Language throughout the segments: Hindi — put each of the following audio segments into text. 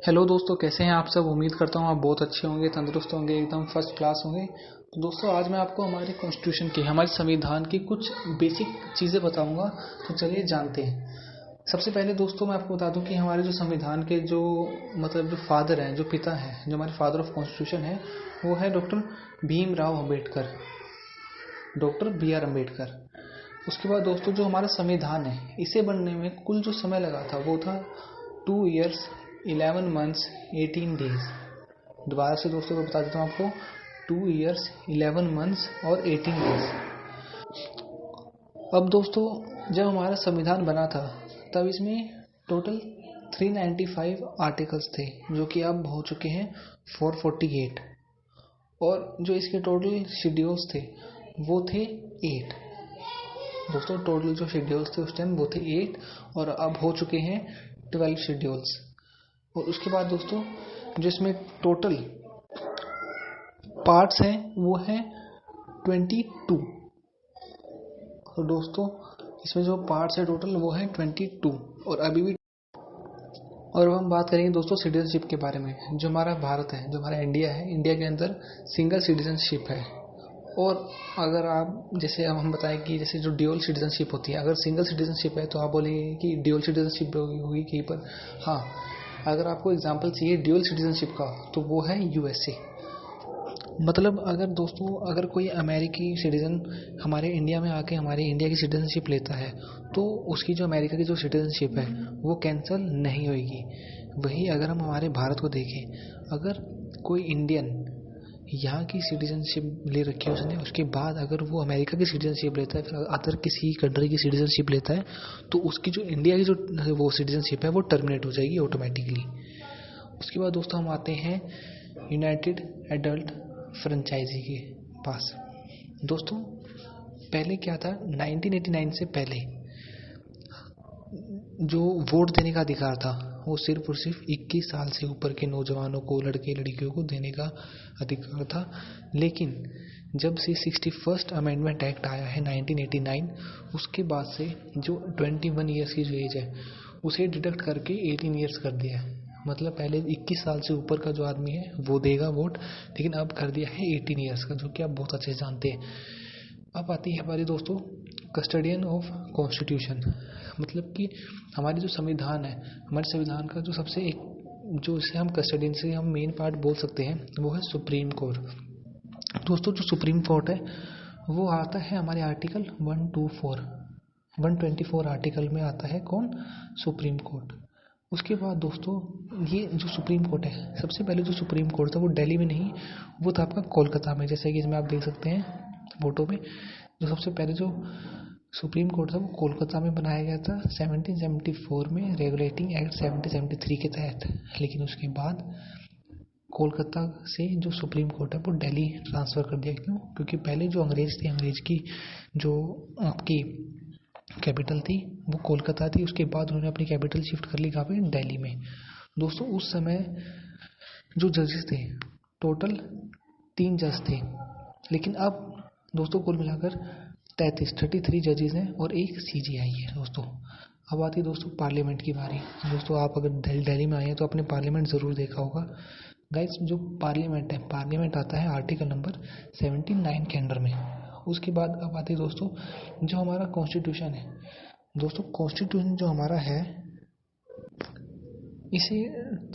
हेलो दोस्तों, कैसे हैं आप सब। उम्मीद करता हूँ आप बहुत अच्छे होंगे, तंदुरुस्त होंगे, एकदम फर्स्ट क्लास होंगे। तो दोस्तों, आज मैं आपको हमारे कॉन्स्टिट्यूशन की, हमारे संविधान की कुछ बेसिक चीज़ें बताऊंगा। तो चलिए जानते हैं। सबसे पहले दोस्तों मैं आपको बता दूं कि हमारे जो संविधान के जो जो फादर हैं, जो पिता हैं, जो हमारे फादर ऑफ कॉन्स्टिट्यूशन है, वो है doctor Bhimrao Ambedkar, doctor B.R. Ambedkar. उसके बाद दोस्तों, जो हमारा संविधान है, इसे बनने में कुल जो समय लगा था वो था 2 years 11 months 18 days। दोबारा से दोस्तों मैं बता देता हूँ आपको, 2 years 11 months और 18 days। अब दोस्तों, जब हमारा संविधान बना था तब इसमें टोटल 395 आर्टिकल्स थे, जो कि अब हो चुके हैं 448। और जो इसके टोटल शेड्यूल्स थे वो थे 8। दोस्तों, टोटल जो शेड्यूल्स थे उस टाइम वो थे 8 और अब हो चुके हैं 12 शेड्यूल्स। और उसके बाद दोस्तों, जो इसमें टोटल पार्ट्स हैं वो हैं 22। तो दोस्तों, इसमें जो पार्ट्स है टोटल वो है 22। और अभी भी और अब हम बात करेंगे दोस्तों सिटीजनशिप के बारे में। जो हमारा भारत है, जो हमारा इंडिया है, इंडिया के अंदर सिंगल सिटीजनशिप है। और अगर आप जैसे अब हम बताएं कि जैसे जो ड्यूअल सिटीजनशिप होती है, अगर सिंगल सिटीजनशिप है तो आप बोलेंगे कि ड्यूअल सिटीजनशिप होगी कहीं पर। हाँ, अगर आपको एग्जांपल चाहिए ड्यूअल सिटीजनशिप का तो वो है USA। मतलब अगर दोस्तों, अगर कोई अमेरिकी सिटीजन हमारे इंडिया में आके हमारे इंडिया की सिटीजनशिप लेता है तो उसकी जो अमेरिका की जो सिटीजनशिप है वो कैंसिल नहीं होगी। वही अगर हम हमारे भारत को देखें, अगर कोई इंडियन यहाँ की सिटीजनशिप ले रखी है उसने, उसके बाद अगर वो अमेरिका की सिटीजनशिप लेता है, फिर अदर किसी कंट्री की सिटीजनशिप लेता है, तो उसकी जो इंडिया की जो वो सिटीजनशिप है वो टर्मिनेट हो जाएगी ऑटोमेटिकली। उसके बाद दोस्तों हम आते हैं यूनाइटेड एडल्ट फ्रेंचाइजी के पास। दोस्तों, पहले क्या था, 1989 से पहले जो वोट देने का अधिकार था वो सिर्फ और सिर्फ 21 साल से ऊपर के नौजवानों को, लड़के लड़कियों को देने का अधिकार था। लेकिन जब से 61st अमेंडमेंट एक्ट आया है 1989, उसके बाद से जो 21 ईयर्स की जो एज है उसे डिडक्ट करके 18 ईयर्स कर दिया है। मतलब पहले 21 साल से ऊपर का जो आदमी है वो देगा वोट, लेकिन अब कर दिया है 18 ईयर्स का, जो कि आप बहुत अच्छे से जानते हैं। अब आती है हमारी दोस्तों कस्टडियन ऑफ कॉन्स्टिट्यूशन। मतलब कि हमारी जो संविधान है, हमारे संविधान का जो सबसे एक जो इसे हम कस्टडियन से हम मेन पार्ट बोल सकते हैं वो है सुप्रीम कोर्ट। दोस्तों, जो सुप्रीम कोर्ट है वो आता है हमारे आर्टिकल 124 आर्टिकल में आता है कौन, सुप्रीम कोर्ट। उसके बाद दोस्तों, ये जो सुप्रीम कोर्ट है, सबसे पहले जो सुप्रीम कोर्ट था वो दिल्ली में नहीं, वो था आपका कोलकाता में। जैसे कि इसमें आप देख सकते हैं फोटो में, जो सबसे पहले जो सुप्रीम कोर्ट था वो कोलकाता में बनाया गया था 1774 में, रेगुलेटिंग एक्ट 1773 के तहत। लेकिन उसके बाद कोलकाता से जो सुप्रीम कोर्ट है वो दिल्ली ट्रांसफ़र कर दिया। क्यों? क्योंकि पहले जो अंग्रेज थे, अंग्रेज की जो आपकी कैपिटल थी वो कोलकाता थी। उसके बाद उन्होंने अपनी कैपिटल शिफ्ट कर ली कहाँ पे, दिल्ली में। दोस्तों, उस समय जो जजेस थे टोटल 3 जज थे, लेकिन अब दोस्तों कुल मिलाकर 33 जजेस हैं और एक CJI है। दोस्तों, अब आती है दोस्तों पार्लियामेंट की बारी। दोस्तों, आप अगर दिल्ली में आए हैं तो आपने पार्लियामेंट ज़रूर देखा होगा। गाइस, जो पार्लियामेंट है, पार्लियामेंट आता है आर्टिकल नंबर 79 के अंडर में। उसके बाद अब आती है दोस्तों जो हमारा कॉन्स्टिट्यूशन है। दोस्तों, कॉन्स्टिट्यूशन जो हमारा है इसे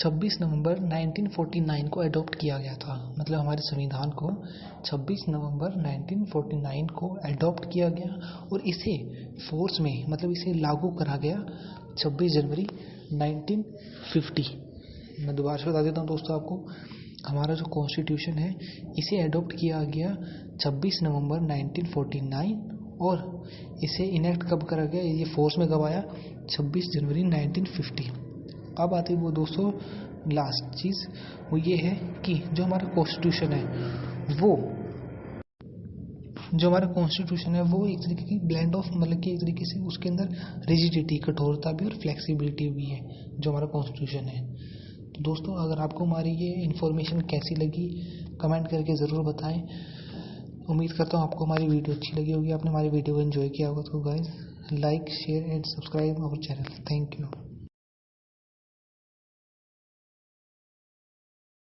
26 नवंबर 1949 को अडॉप्ट किया गया था। मतलब हमारे संविधान को 26 नवंबर 1949 को अडॉप्ट किया गया और इसे फोर्स में, मतलब इसे लागू करा गया 26 जनवरी 1950। मैं दोबारा से बता देता हूँ दोस्तों आपको, हमारा जो कॉन्स्टिट्यूशन है इसे अडॉप्ट किया गया 26 नवंबर 1949 और इसे इनेक्ट कब करा गया, ये फोर्स में कब आया, 26 जनवरी 1950। अब आती है वो दोस्तों लास्ट चीज़, वो ये है कि जो हमारा कॉन्स्टिट्यूशन है वो एक तरीके की ब्लेंड ऑफ, मतलब कि एक तरीके से उसके अंदर रिजिडिटी, कठोरता भी और फ्लेक्सिबिलिटी भी है जो हमारा कॉन्स्टिट्यूशन है। तो दोस्तों, अगर आपको हमारी ये इन्फॉर्मेशन कैसी लगी कमेंट करके ज़रूर बताएं। उम्मीद करता हूँ आपको हमारी वीडियो अच्छी लगी होगी, आपने हमारी वीडियो को एंजॉय किया होगा। तो guys, like share and subscribe our channel. Thank you.